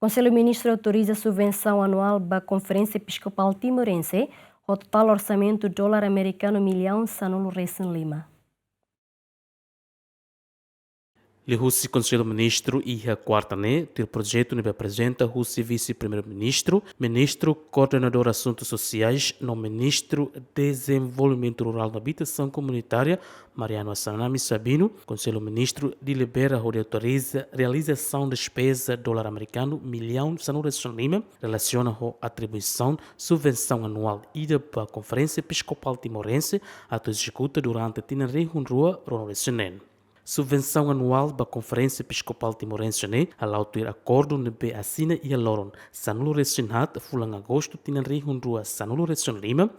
Conselho Ministro autoriza subvenção anual para a Conferência Episcopal Timorense, o total orçamento dólar americano milhão Sanulo Recém Lima. O Russi Conselho Ministro e a quarta o projeto que apresenta o Vice-Primeiro-Ministro, Ministro Coordenador de Assuntos Sociais, no Ministro Desenvolvimento Rural da Habitação Comunitária, Mariano Assanami Sabino, Conselho Ministro delibera ou autoriza realização de despesa dólar americano milhão Sanulo Recém Lima, relaciona a atribuição subvenção anual ida para a Conferência Episcopal Timorense, a executa durante a Tinarei Rua Ronaldo. Subvenção anual da Conferência Episcopal Timorense, a lauter acordo nebe assina e aloron Sanulo Recém-Hat, fulang agosto tinanri rua Sanulo Recém-Lima,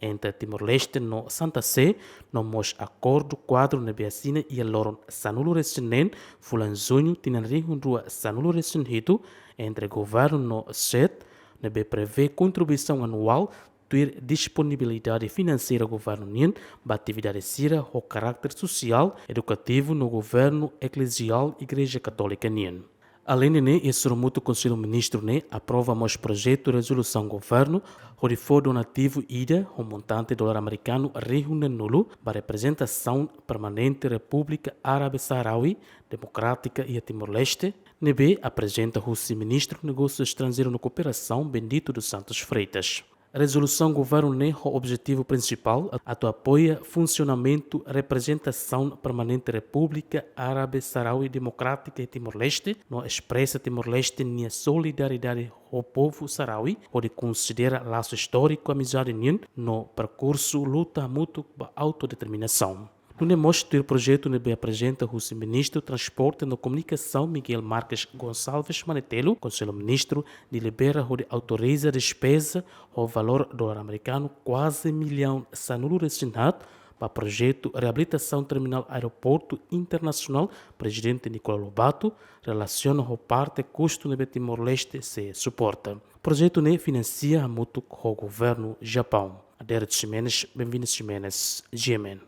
entre Timor-Leste no Santa Sé, no mos acordo quadro nebe assina e aloron Sanulo Recém-Nen, fulang junho tinanri rua Sanulo Recém-Hito, entre governo no SET, nebe prevê contribuição anual ter disponibilidade financeira do governo NIN para atividade sira o caráter social educativo no governo eclesial Igreja Católica NIN. Além de esse muito Conselho Ministro aprova mais projeto de resolução governo onde for donativo ida o montante dólar americano reúne nulo para representação permanente República Árabe Saharaui Democrática e Timor-Leste. NB apresenta o Ministro do Negócio Estrangeiro e Cooperação Bendito dos Santos Freitas. A resolução governo o objetivo principal a apoia funcionamento representação permanente República Árabe Saharaui Democrática e Timor-Leste, no expressa Timor-Leste minha solidariedade ao povo saharaui, onde considera laço histórico amizade no percurso luta mútua para autodeterminação. No mostra o projeto que apresenta o Ministro do Transporte e Comunicação Miguel Marques Gonçalves Manetelo, Conselho Ministro, delibera onde autoriza a despesa ao valor dólar americano quase milhão Sanulo Recém-Hat para o projeto Reabilitação Terminal Aeroporto Internacional Presidente Nicolau Lobato, relaciona a parte custo no Timor-Leste se suporta. O projeto financia a mútuo o governo Japão. Adérito Ximenes, bem-vindo Ximenes, GMN.